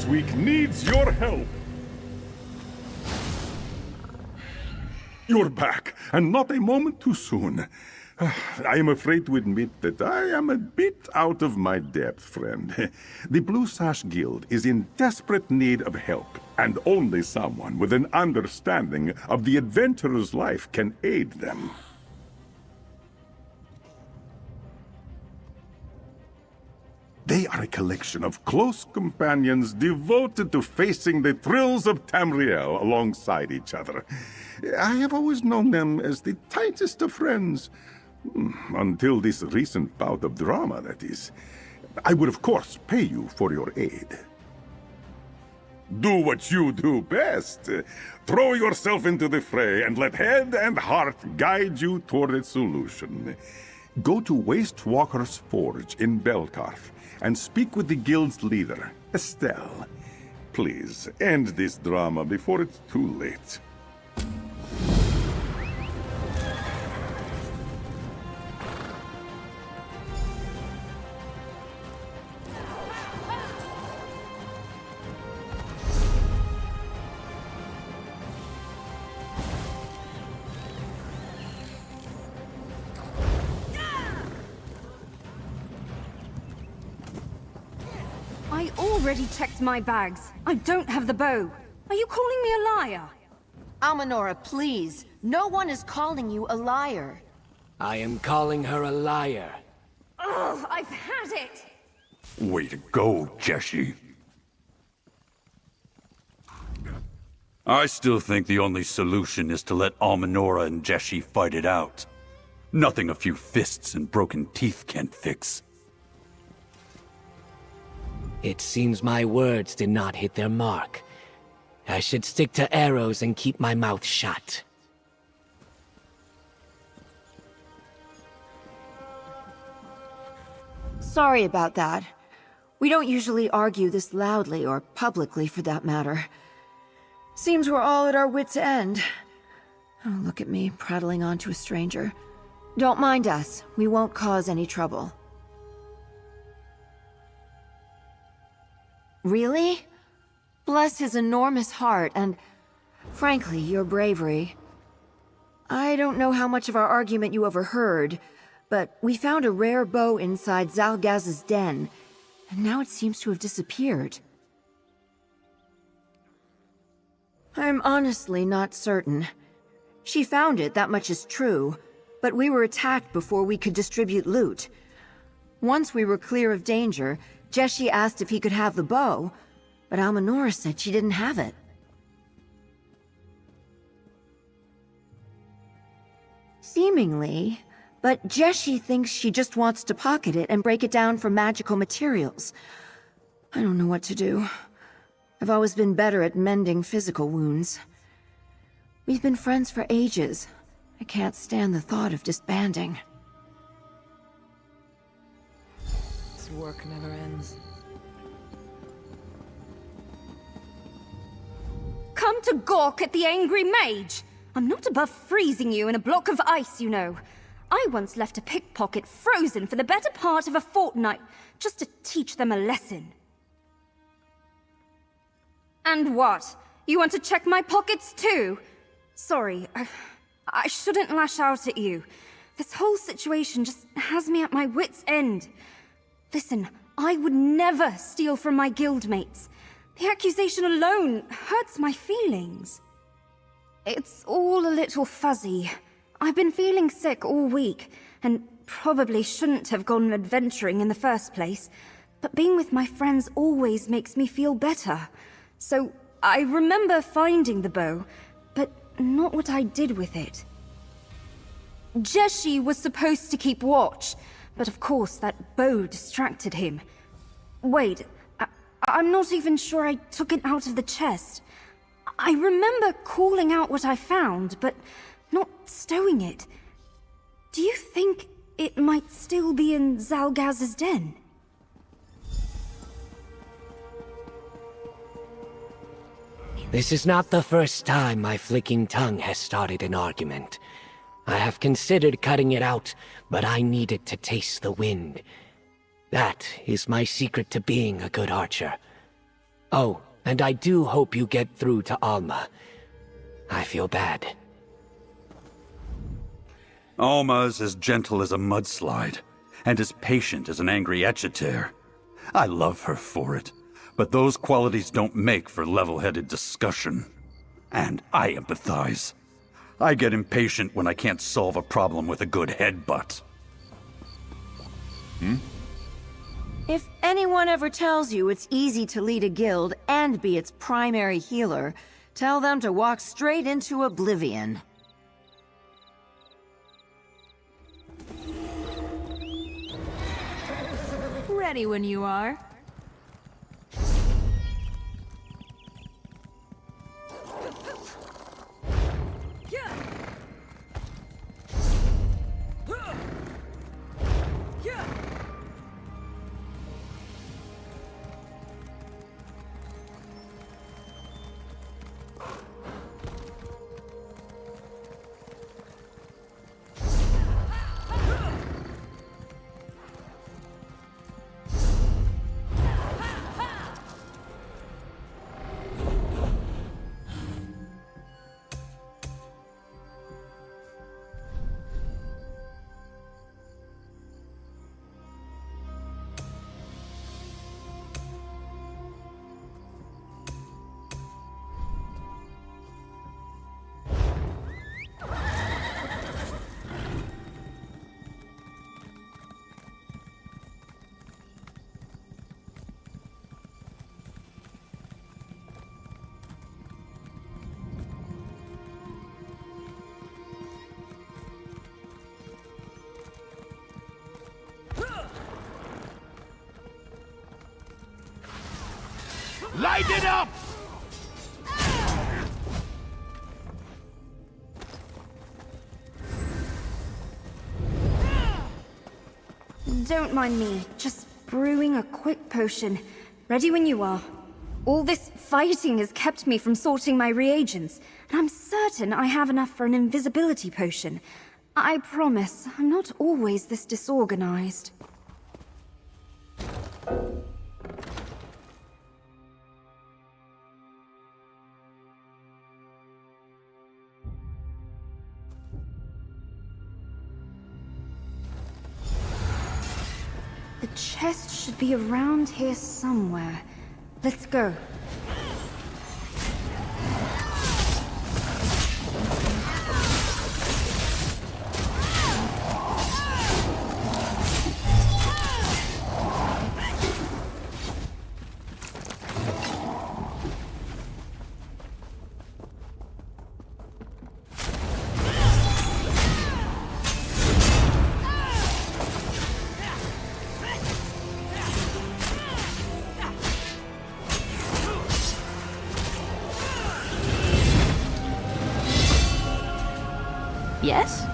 this week needs your help. You're back, and not a moment too soon. I am afraid to admit that I am a bit out of my depth, friend. The Blue Sash Guild is in desperate need of help, and only someone with an understanding of the adventurer's life can aid them. They are a collection of close companions devoted to facing the thrills of Tamriel alongside each other. I have always known them as the tightest of friends. Until this recent bout of drama, that is. I would of course pay you for your aid. Do what you do best. Throw yourself into the fray and let head and heart guide you toward a solution. Go to Waste Walker's Forge in Belkarth and speak with the guild's leader, Estelle. Please, end this drama before it's too late. I already checked my bags. I don't have the bow. Are you calling me a liar? Almanora, please. No one is calling you a liar. I am calling her a liar. Ugh, I've had it! Way to go, Jessie. I still think the only solution is to let Almanora and Jessie fight it out. Nothing a few fists and broken teeth can't fix. It seems my words did not hit their mark. I should stick to arrows and keep my mouth shut. Sorry about that. We don't usually argue this loudly, or publicly for that matter. Seems we're all at our wits' end. Oh, look at me, prattling on to a stranger. Don't mind us. We won't cause any trouble. Really? Bless his enormous heart, and frankly, your bravery. I don't know how much of our argument you overheard, but we found a rare bow inside Zalgaz's den, and now it seems to have disappeared. I'm honestly not certain. She found it, that much is true, but we were attacked before we could distribute loot. Once we were clear of danger, Jessie asked if he could have the bow, but Almanora said she didn't have it. Seemingly, but Jessie thinks she just wants to pocket it and break it down for magical materials. I don't know what to do. I've always been better at mending physical wounds. We've been friends for ages. I can't stand the thought of disbanding. This work never ends. Come to gawk at the angry mage! I'm not above freezing you in a block of ice, you know. I once left a pickpocket frozen for the better part of a fortnight, just to teach them a lesson. And what? You want to check my pockets too? Sorry, I shouldn't lash out at you. This whole situation just has me at my wit's end. Listen, I would never steal from my guildmates. The accusation alone hurts my feelings. It's all a little fuzzy. I've been feeling sick all week, and probably shouldn't have gone adventuring in the first place, but being with my friends always makes me feel better. So, I remember finding the bow, but not what I did with it. Jessie was supposed to keep watch, but of course that bow distracted him. Wait, I'm not even sure I took it out of the chest. I remember calling out what I found, but not stowing it. Do you think it might still be in Zalgaz's den? This is not the first time my flicking tongue has started an argument. I have considered cutting it out, but I needed to taste the wind. That is my secret to being a good archer. Oh, and I do hope you get through to Alma. I feel bad. Alma's as gentle as a mudslide, and as patient as an angry etchater. I love her for it, but those qualities don't make for level-headed discussion. And I empathize. I get impatient when I can't solve a problem with a good headbutt. If anyone ever tells you it's easy to lead a guild and be its primary healer, tell them to walk straight into oblivion. Ready when you are. Light it up! Don't mind me, just brewing a quick potion. Ready when you are. All this fighting has kept me from sorting my reagents, and I'm certain I have enough for an invisibility potion. I promise, I'm not always this disorganized. The chest should be around here somewhere. Let's go. Yes?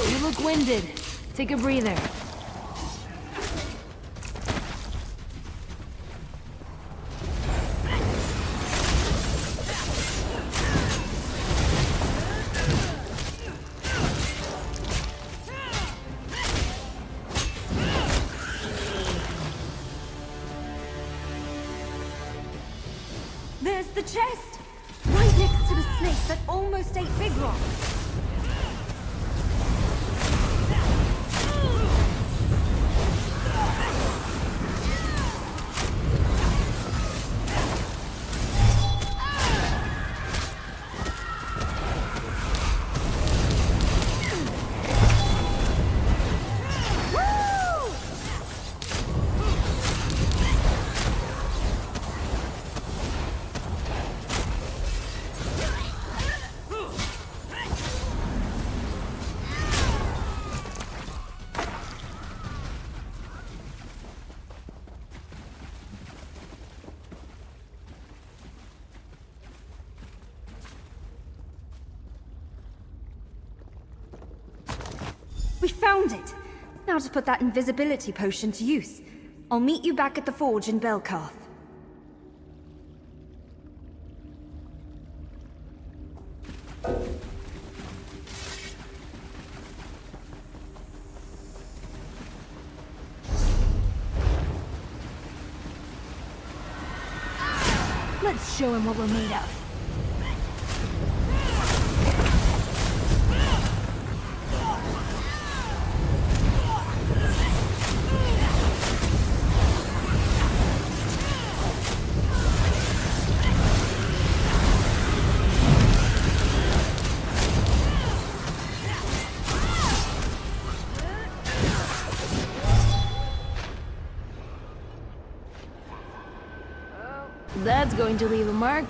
You look winded. Take a breather. There's the chest! Right next to the snake that almost ate Big Rock. We found it! Now to put that invisibility potion to use. I'll meet you back at the forge in Belkarth. Let's show him what we're made of. That's going to leave a mark.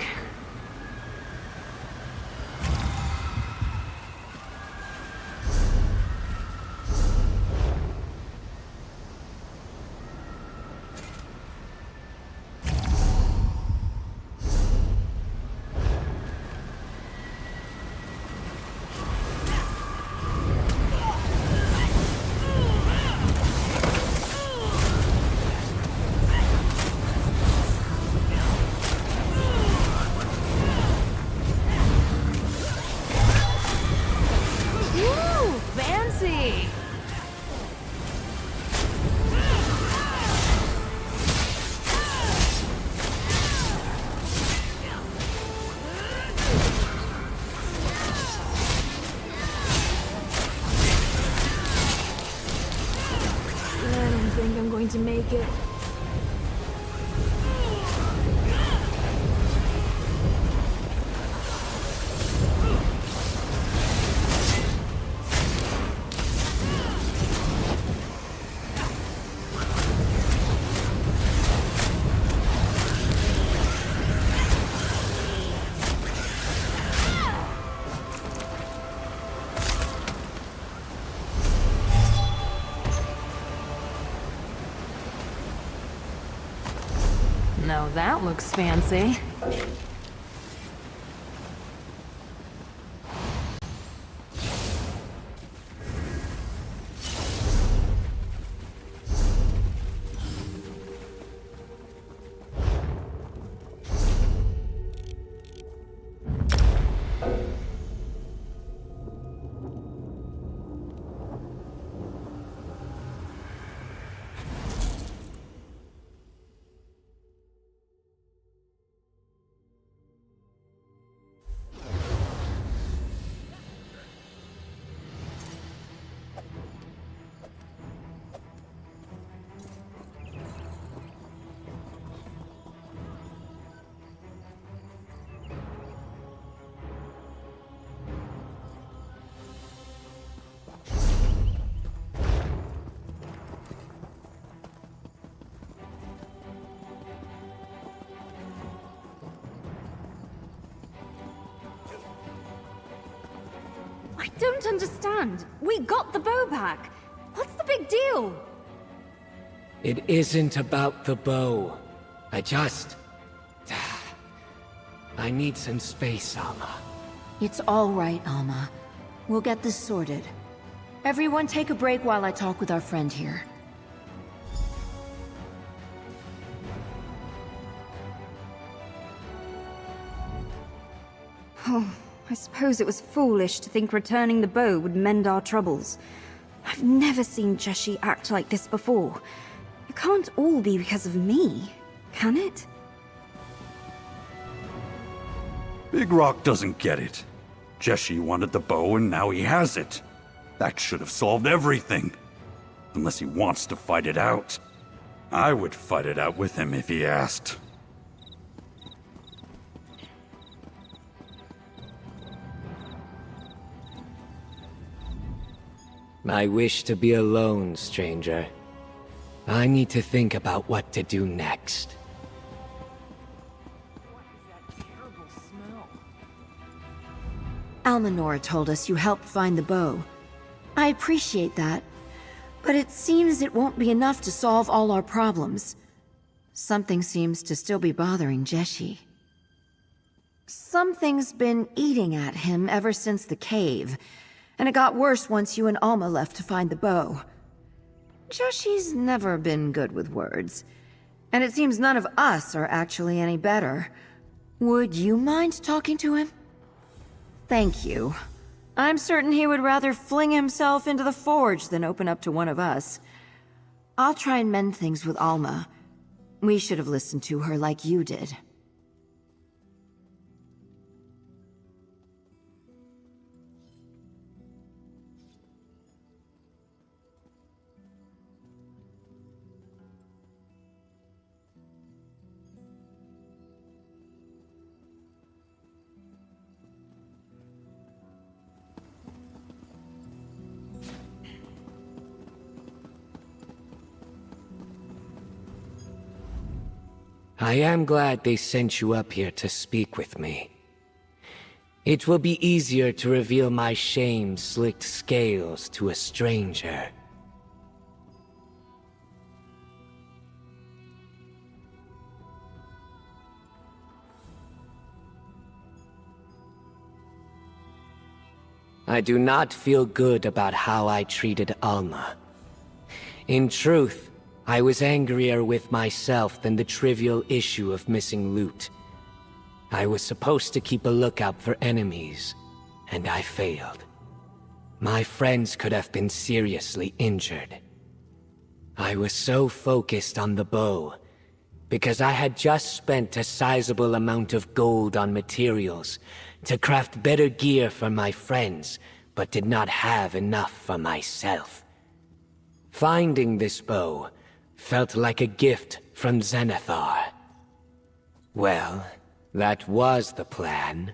Ooh, fancy! I don't think I'm going to make it. Now that looks fancy. I don't understand. We got the bow back. What's the big deal? It isn't about the bow. I need some space, Alma. It's all right, Alma. We'll get this sorted. Everyone take a break while I talk with our friend here. Oh, I suppose it was foolish to think returning the bow would mend our troubles. I've never seen Jeshi act like this before. It can't all be because of me, can it? Big Rock doesn't get it. Jeshi wanted the bow and now he has it. That should have solved everything. Unless he wants to fight it out. I would fight it out with him if he asked. I wish to be alone, stranger. I need to think about what to do next. Almanor told us you helped find the bow. I appreciate that, but it seems it won't be enough to solve all our problems. Something seems to still be bothering Jeshi. Something's been eating at him ever since the cave, and it got worse once you and Alma left to find the bow. Joshi's never been good with words, and it seems none of us are actually any better. Would you mind talking to him? Thank you. I'm certain he would rather fling himself into the forge than open up to one of us. I'll try and mend things with Alma. We should have listened to her like you did. I am glad they sent you up here to speak with me. It will be easier to reveal my shame-slicked scales to a stranger. I do not feel good about how I treated Alma. In truth, I was angrier with myself than the trivial issue of missing loot. I was supposed to keep a lookout for enemies, and I failed. My friends could have been seriously injured. I was so focused on the bow, because I had just spent a sizable amount of gold on materials to craft better gear for my friends, but did not have enough for myself. Finding this bow felt like a gift from Zenithar. Well, that was the plan.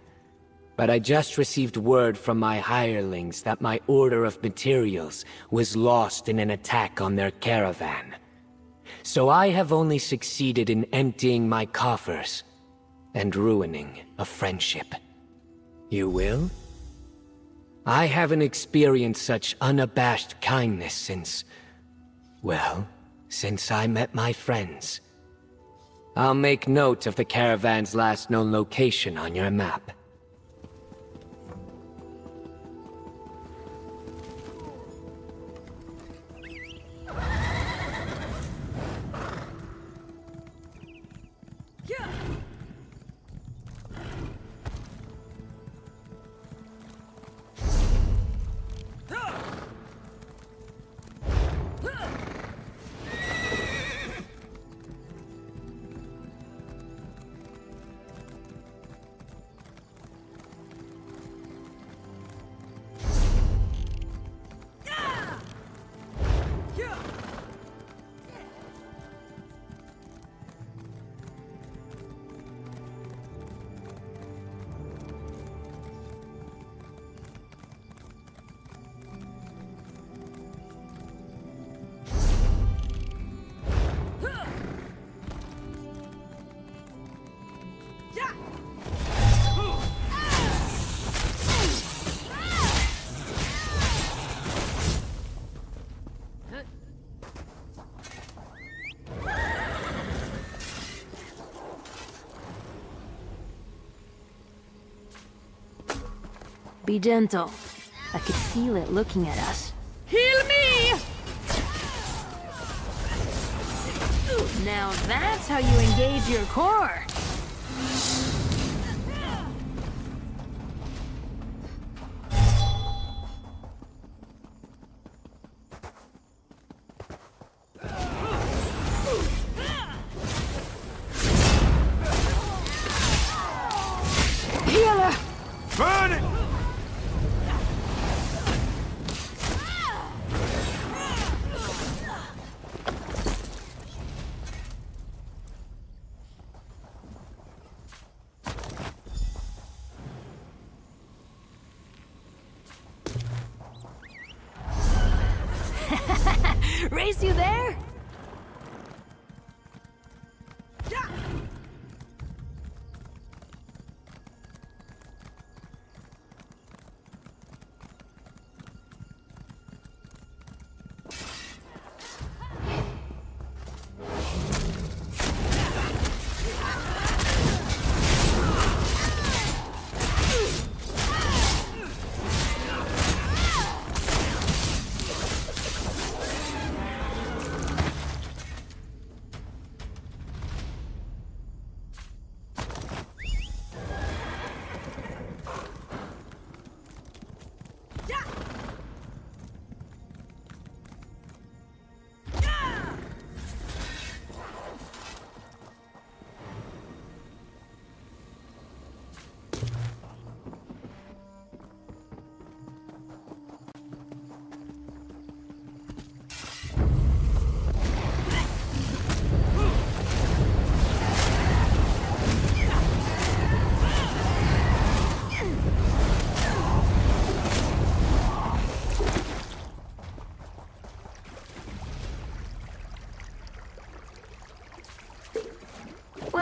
But I just received word from my hirelings that my order of materials was lost in an attack on their caravan. So I have only succeeded in emptying my coffers and ruining a friendship. You will? I haven't experienced such unabashed kindness since, well, since I met my friends. I'll make note of the caravan's last known location on your map. Be gentle. I could feel it looking at us. Heal me! Now that's how you engage your core. Healer! Burn it! Race you there?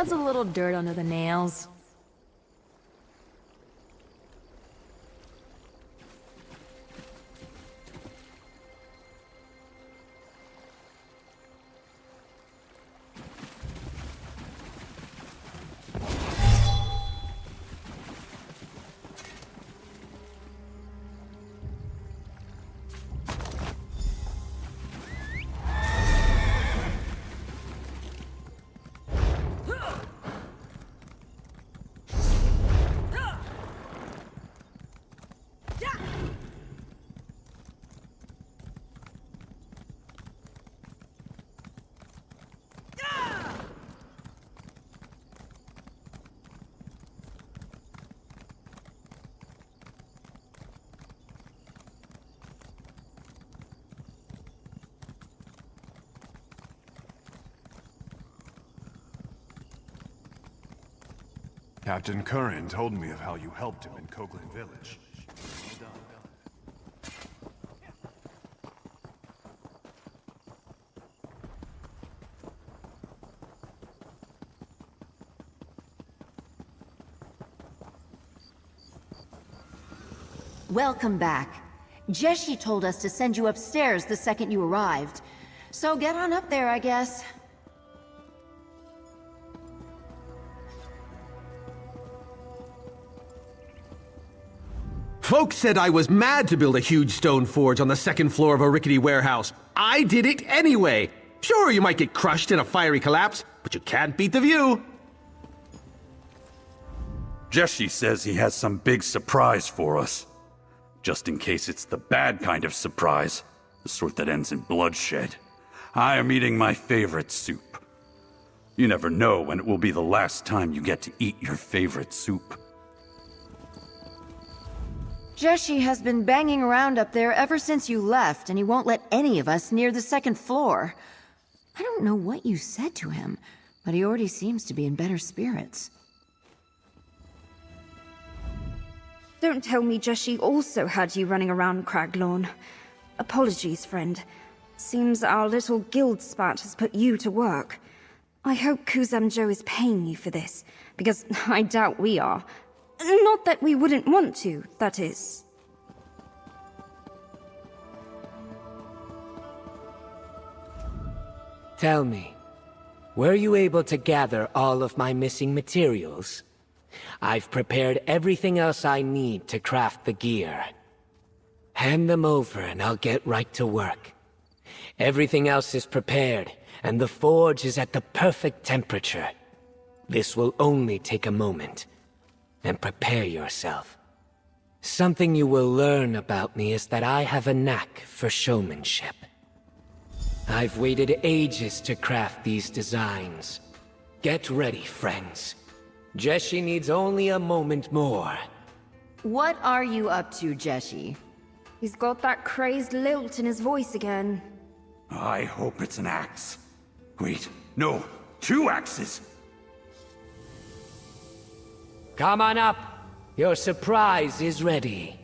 wants a little dirt under the nails. Captain Curran told me of how you helped him in Coghlan Village. Welcome back. Jeshi told us to send you upstairs the second you arrived. So get on up there, I guess. Folks said I was mad to build a huge stone forge on the second floor of a rickety warehouse. I did it anyway. Sure, you might get crushed in a fiery collapse, but you can't beat the view. Jeshi says he has some big surprise for us. Just in case it's the bad kind of surprise, the sort that ends in bloodshed. I am eating my favorite soup. You never know when it will be the last time you get to eat your favorite soup. Jeshi has been banging around up there ever since you left, and he won't let any of us near the second floor. I don't know what you said to him, but he already seems to be in better spirits. Don't tell me Jeshi also had you running around Craglawn. Apologies, friend. Seems our little guild spat has put you to work. I hope Kuzamjo is paying you for this, because I doubt we are. Not that we wouldn't want to, that is. Tell me, were you able to gather all of my missing materials? I've prepared everything else I need to craft the gear. Hand them over and I'll get right to work. Everything else is prepared, and the forge is at the perfect temperature. This will only take a moment. And prepare yourself. Something you will learn about me is that I have a knack for showmanship. I've waited ages to craft these designs. Get ready, friends. Jeshi needs only a moment more. What are you up to, Jeshi? He's got that crazed lilt in his voice again. I hope it's an axe. Wait, no, 2 axes! Come on up. Your surprise is ready.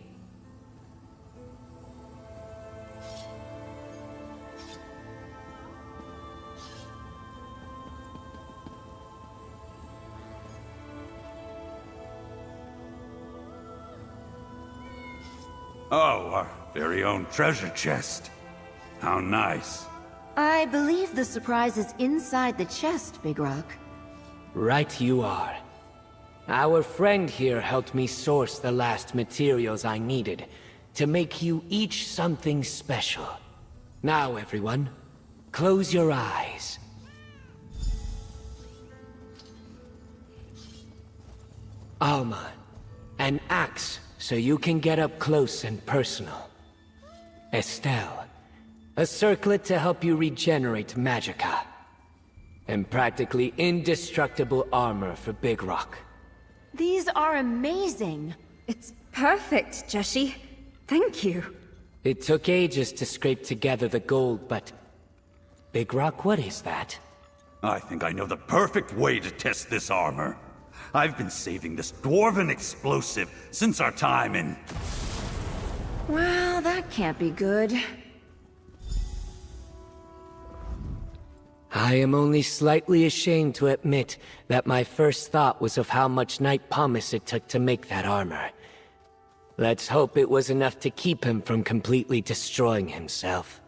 Oh, our very own treasure chest. How nice. I believe the surprise is inside the chest, Big Rock. Right you are. Our friend here helped me source the last materials I needed to make you each something special. Now, everyone, close your eyes. Alma, an axe so you can get up close and personal. Estelle, a circlet to help you regenerate magicka. And practically indestructible armor for Big Rock. These are amazing. It's perfect, Jeshi. Thank you. It took ages to scrape together the gold, but... Big Rock, what is that? I think I know the perfect way to test this armor. I've been saving this dwarven explosive since our time in... Well, that can't be good. I am only slightly ashamed to admit that my first thought was of how much night pumice it took to make that armor. Let's hope it was enough to keep him from completely destroying himself.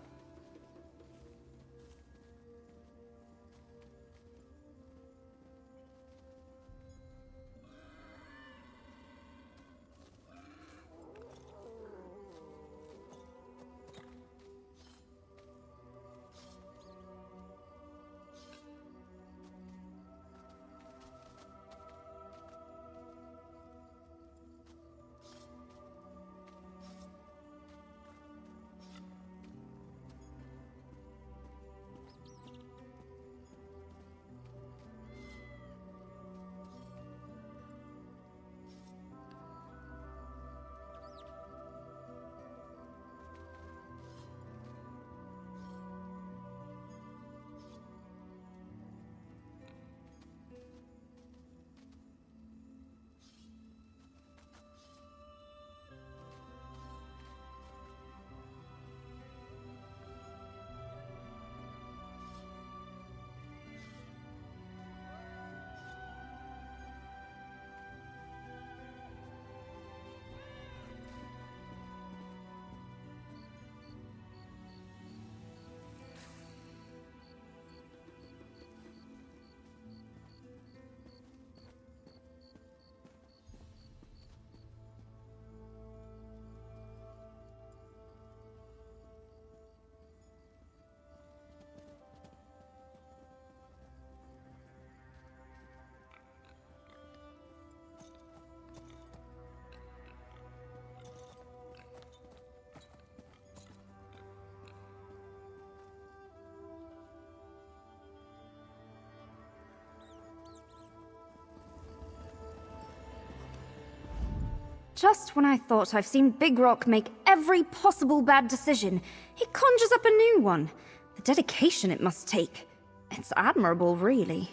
Just when I thought I've seen Big Rock make every possible bad decision, he conjures up a new one. The dedication it must take. It's admirable, really.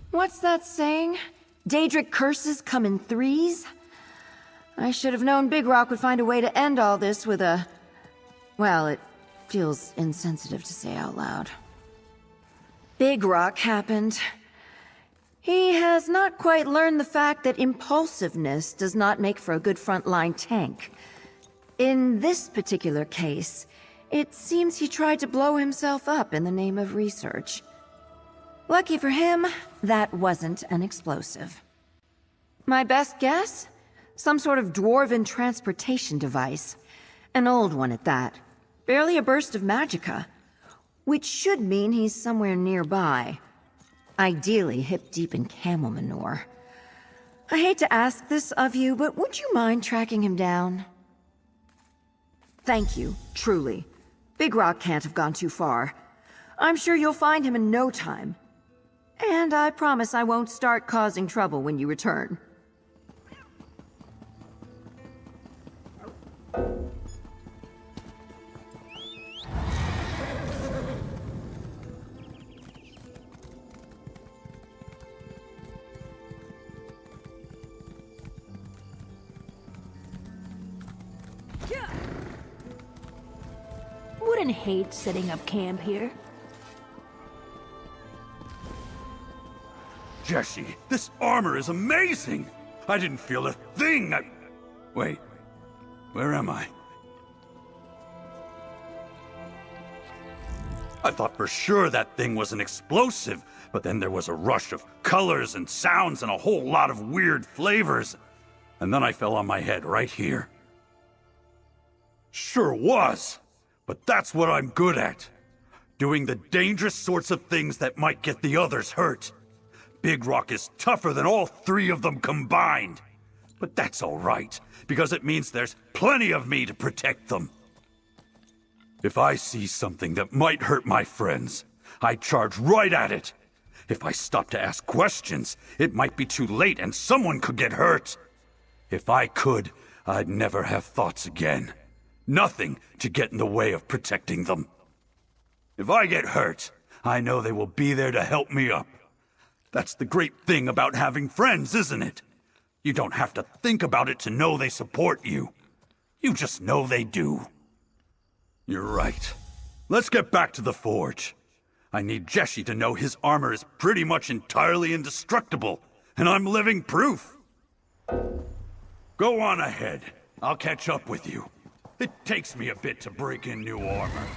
What's that saying? Daedric curses come in threes? I should have known Big Rock would find a way to end all this with a... Well, it feels insensitive to say out loud. Big Rock happened. He has not quite learned the fact that impulsiveness does not make for a good frontline tank. In this particular case, it seems he tried to blow himself up in the name of research. Lucky for him, that wasn't an explosive. My best guess? Some sort of dwarven transportation device. An old one at that. Barely a burst of magicka. Which should mean he's somewhere nearby. Ideally hip-deep in camel manure. I hate to ask this of you, but would you mind tracking him down? Thank you, truly. Big Rock can't have gone too far. I'm sure you'll find him in no time. And I promise I won't start causing trouble when you return. Wouldn't hate setting up camp here. Jesse, this armor is amazing! I didn't feel a thing! Wait, where am I? I thought for sure that thing was an explosive, but then there was a rush of colors and sounds and a whole lot of weird flavors. And then I fell on my head right here. Sure was, but that's what I'm good at. Doing the dangerous sorts of things that might get the others hurt. Big Rock is tougher than all three of them combined. But that's all right, because it means there's plenty of me to protect them. If I see something that might hurt my friends, I charge right at it. If I stop to ask questions, it might be too late and someone could get hurt. If I could, I'd never have thoughts again. Nothing to get in the way of protecting them. If I get hurt, I know they will be there to help me up. That's the great thing about having friends, isn't it? You don't have to think about it to know they support you. You just know they do. You're right. Let's get back to the forge. I need Jeshi to know his armor is pretty much entirely indestructible, and I'm living proof. Go on ahead. I'll catch up with you. It takes me a bit to break in new armor.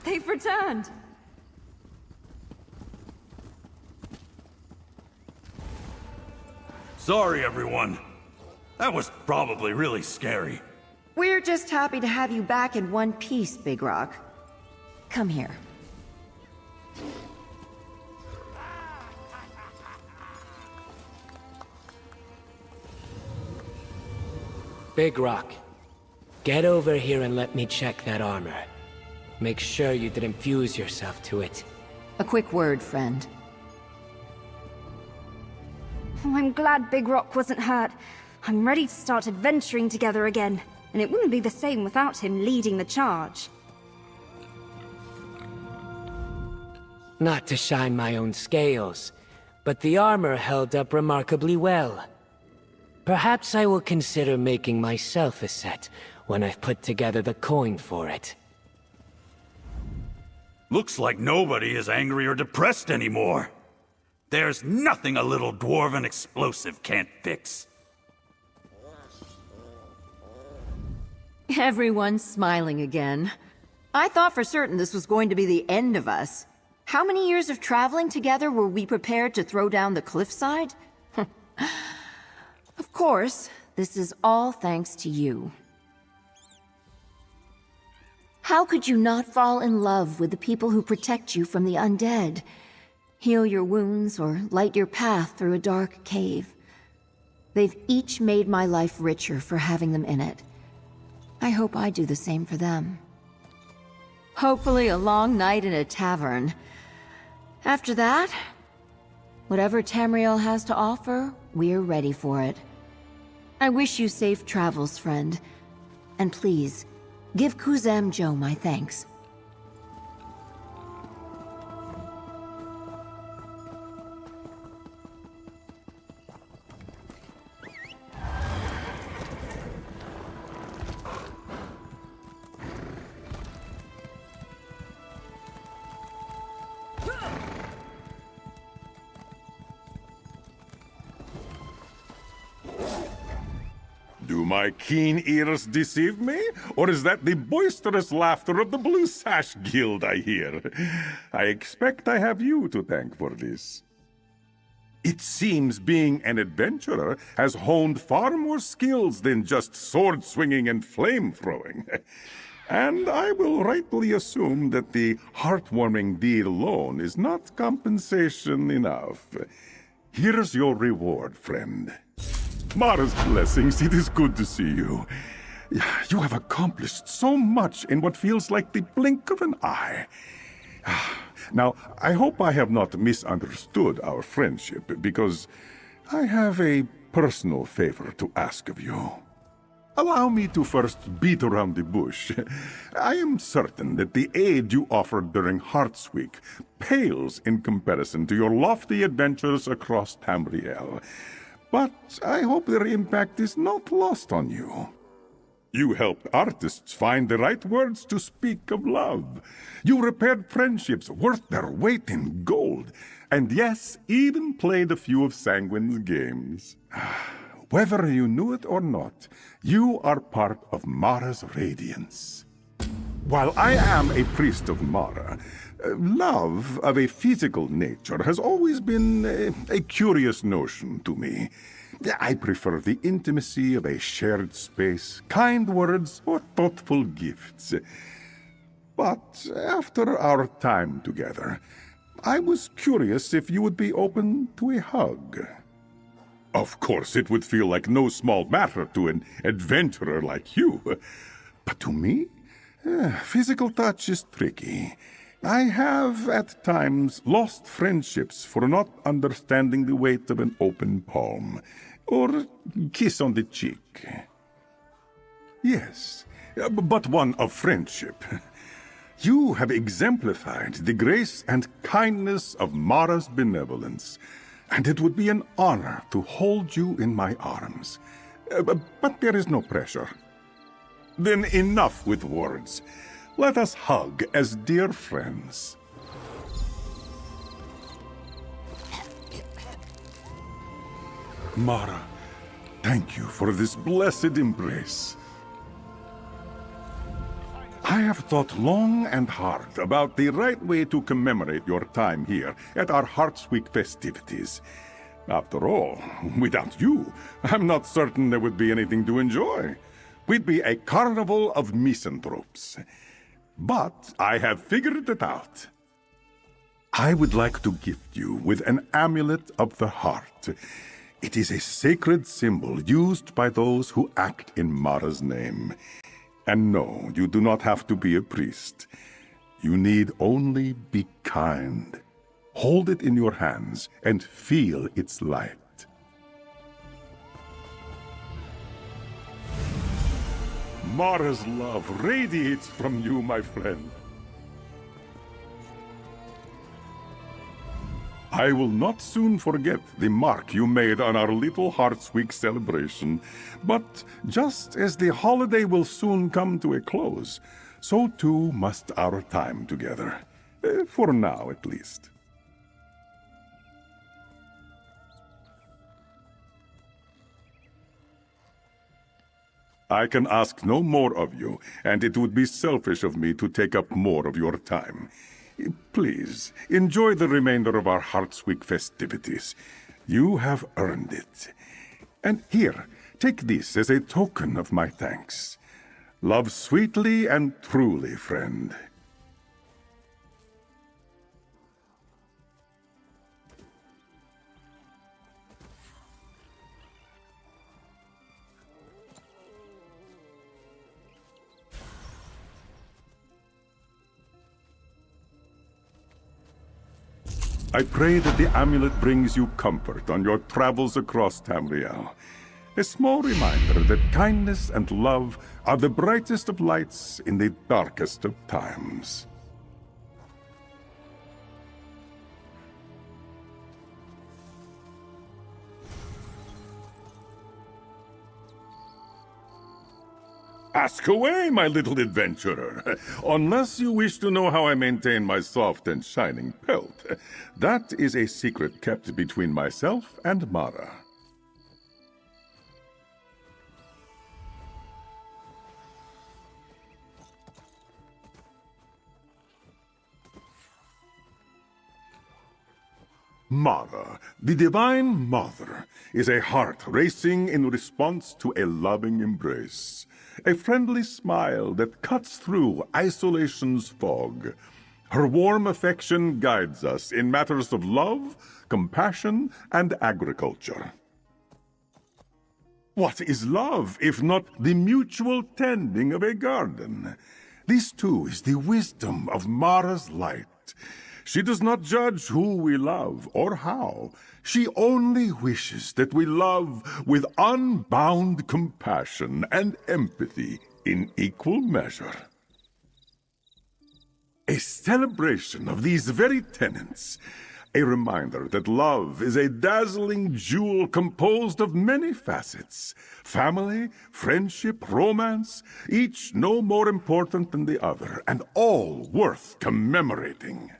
They've returned. Sorry, everyone. That was probably really scary. We're just happy to have you back in one piece, Big Rock. Come here. Big Rock, get over here and let me check that armor. Make sure you didn't fuse yourself to it. A quick word, friend. Oh, I'm glad Big Rock wasn't hurt. I'm ready to start adventuring together again, and it wouldn't be the same without him leading the charge. Not to shine my own scales, but the armor held up remarkably well. Perhaps I will consider making myself a set when I've put together the coin for it. Looks like nobody is angry or depressed anymore. There's nothing a little dwarven explosive can't fix. Everyone's smiling again. I thought for certain this was going to be the end of us. How many years of traveling together were we prepared to throw down the cliffside? Of course, this is all thanks to you. How could you not fall in love with the people who protect you from the undead? Heal your wounds or light your path through a dark cave. They've each made my life richer for having them in it. I hope I do the same for them. Hopefully a long night in a tavern. After that, whatever Tamriel has to offer, we're ready for it. I wish you safe travels, friend. And please, give Kuzam Joe my thanks. Do my keen ears deceive me? Or is that the boisterous laughter of the Blue Sash Guild I hear? I expect I have you to thank for this. It seems being an adventurer has honed far more skills than just sword swinging and flame throwing. And I will rightly assume that the heartwarming deed alone is not compensation enough. Here's your reward, friend. Mara's blessings, it is good to see you. You have accomplished so much in what feels like the blink of an eye. Now, I hope I have not misunderstood our friendship, because I have a personal favor to ask of you. Allow me to first beat around the bush. I am certain that the aid you offered during Hearts Week pales in comparison to your lofty adventures across Tamriel. But I hope their impact is not lost on you. You helped artists find the right words to speak of love. You repaired friendships worth their weight in gold. And yes, even played a few of Sanguine's games. Whether you knew it or not, you are part of Mara's radiance. While I am a priest of Mara, love of a physical nature has always been a curious notion to me. I prefer the intimacy of a shared space, kind words, or thoughtful gifts. But after our time together, I was curious if you would be open to a hug. Of course, it would feel like no small matter to an adventurer like you. But to me, physical touch is tricky. I have, at times, lost friendships for not understanding the weight of an open palm, or kiss on the cheek. Yes, but one of friendship. You have exemplified the grace and kindness of Mara's benevolence, and it would be an honor to hold you in my arms. But there is no pressure. Then enough with words. Let us hug as dear friends. Mara, thank you for this blessed embrace. I have thought long and hard about the right way to commemorate your time here at our Hearts Week festivities. After all, without you, I'm not certain there would be anything to enjoy. We'd be a carnival of misanthropes. But I have figured it out. I would like to gift you with an amulet of the heart. It is a sacred symbol used by those who act in Mara's name. And no, you do not have to be a priest. You need only be kind. Hold it in your hands and feel its light. Mara's love radiates from you, my friend. I will not soon forget the mark you made on our little Hearts Week celebration. But just as the holiday will soon come to a close, so too must our time together. For now, at least. I can ask no more of you, and it would be selfish of me to take up more of your time. Please, enjoy the remainder of our Hearts Week festivities. You have earned it. And here, take this as a token of my thanks. Love sweetly and truly, friend. I pray that the amulet brings you comfort on your travels across Tamriel. A small reminder that kindness and love are the brightest of lights in the darkest of times. Ask away, my little adventurer. Unless you wish to know how I maintain my soft and shining pelt. That is a secret kept between myself and Mara. Mara, the Divine Mother, is a heart racing in response to a loving embrace. A friendly smile that cuts through isolation's fog. Her warm affection guides us in matters of love, compassion, and agriculture. What is love, if not the mutual tending of a garden? This, too, is the wisdom of Mara's light. She does not judge who we love or how. She only wishes that we love with unbound compassion and empathy in equal measure. A celebration of these very tenets. A reminder that love is a dazzling jewel composed of many facets. Family, friendship, romance, each no more important than the other, and all worth commemorating.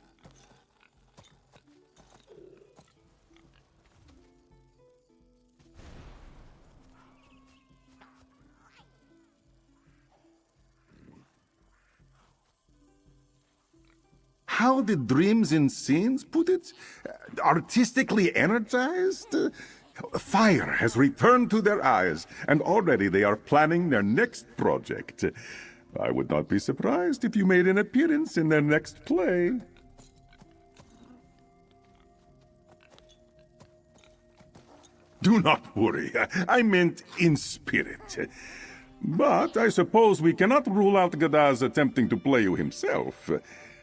How did Dreams in Scenes put it? Artistically energized? Fire has returned to their eyes, and already they are planning their next project. I would not be surprised if you made an appearance in their next play. Do not worry. I meant in spirit. But I suppose we cannot rule out Gadaz attempting to play you himself.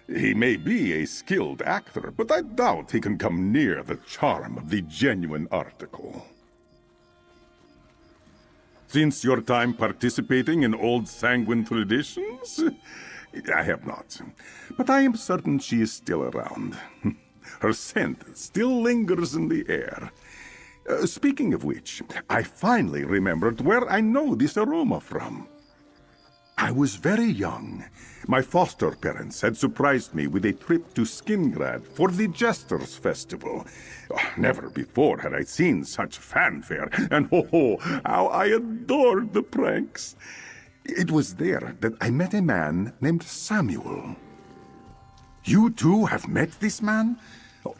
He may be a skilled actor, but I doubt he can come near the charm of the genuine article. Since your time participating in old sanguine traditions? I have not. But I am certain she is still around. Her scent still lingers in the air. Speaking of which, I finally remembered where I know this aroma from. I was very young. My foster parents had surprised me with a trip to Skingrad for the Jesters Festival. Never before had I seen such fanfare, and how I adored the pranks. It was there that I met a man named Samuel. You too have met this man?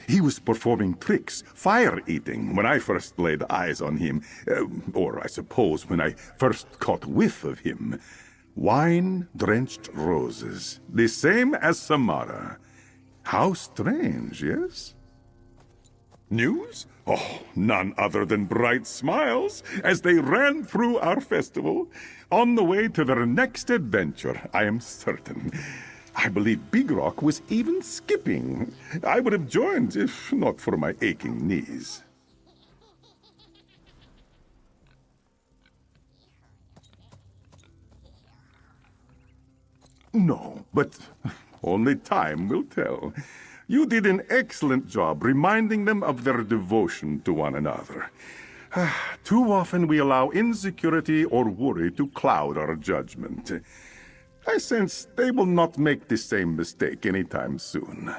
He was performing tricks, fire-eating, when I first laid eyes on him. Or I suppose when I first caught whiff of him. Wine-drenched roses, the same as Samara. How strange, yes? News? Oh, none other than bright smiles as they ran through our festival. On the way to their next adventure, I am certain. I believe Big Rock was even skipping. I would have joined if not for my aching knees. No, but only time will tell. You did an excellent job reminding them of their devotion to one another. Too often we allow insecurity or worry to cloud our judgment. I sense they will not make the same mistake anytime soon.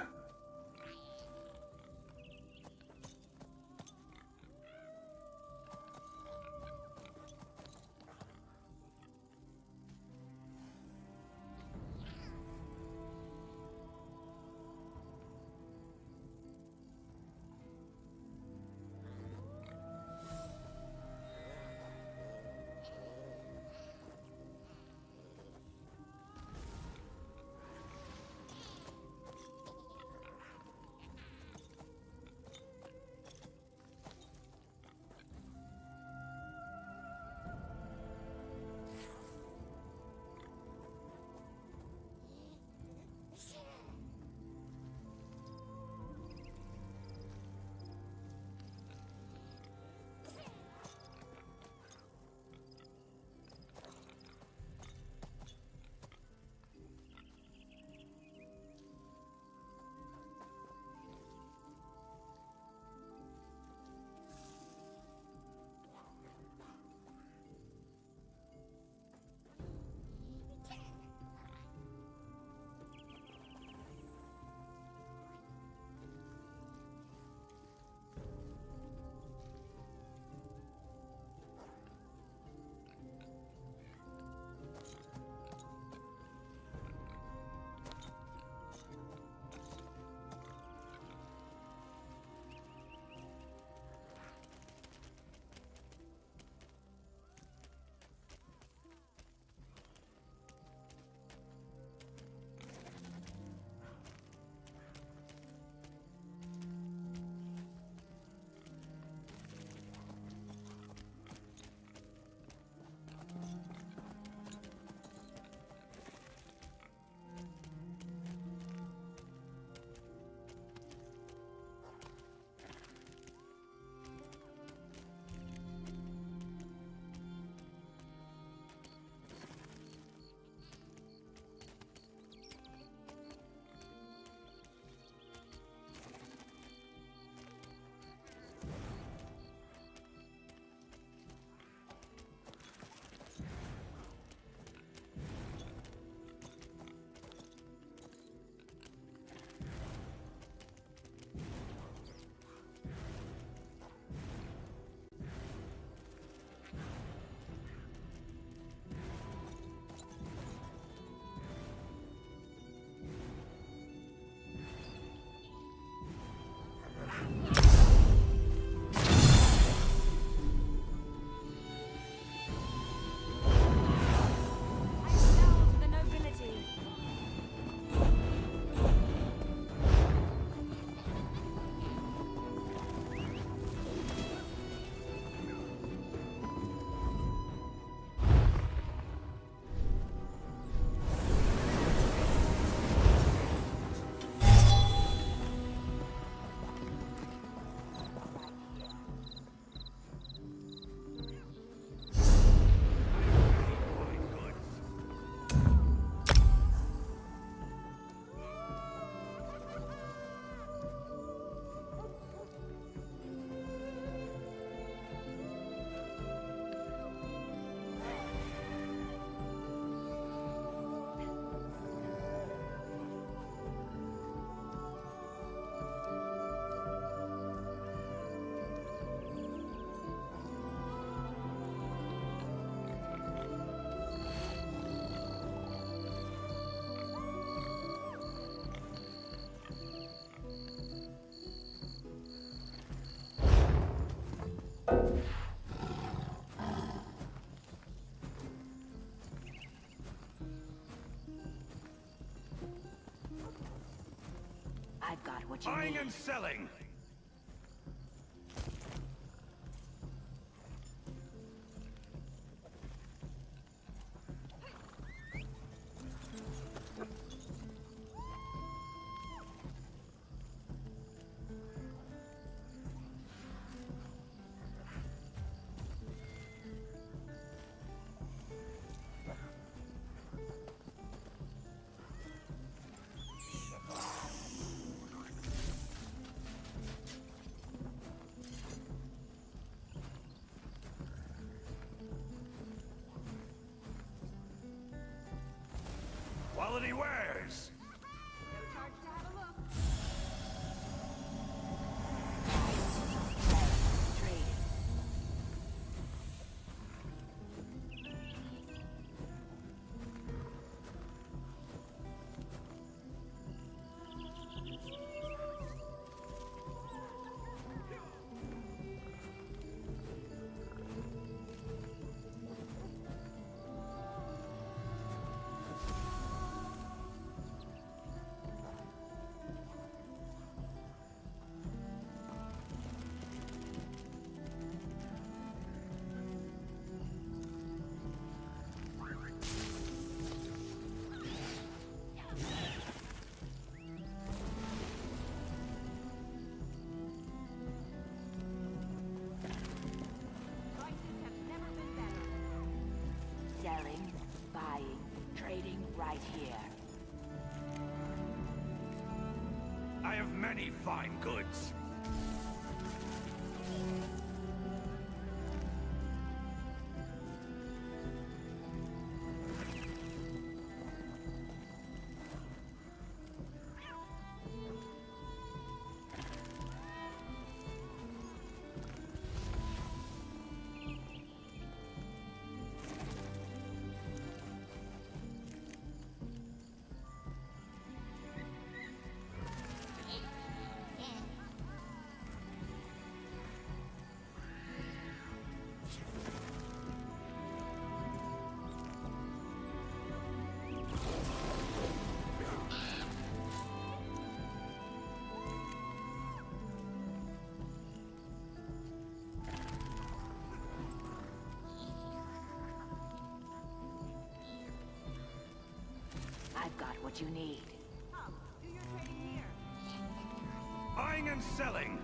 what you Buying need. and selling. Quality wares. Trading. Selling, buying, trading right here. I have many fine goods. I've got what you need. Buying and selling.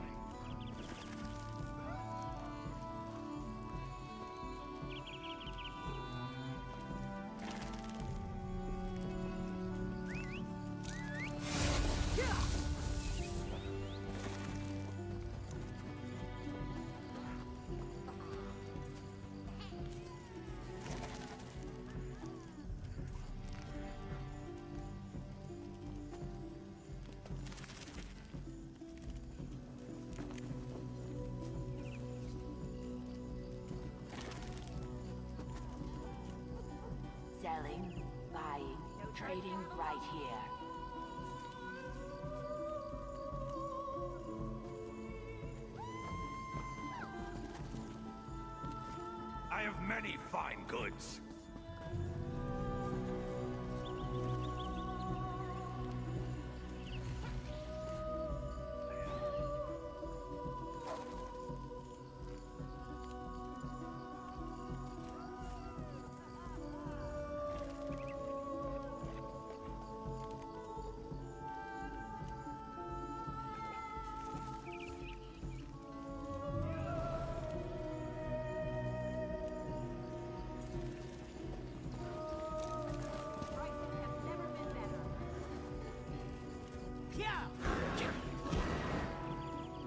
Selling, buying, trading right here. I have many fine goods.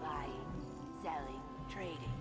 Buying, selling, trading.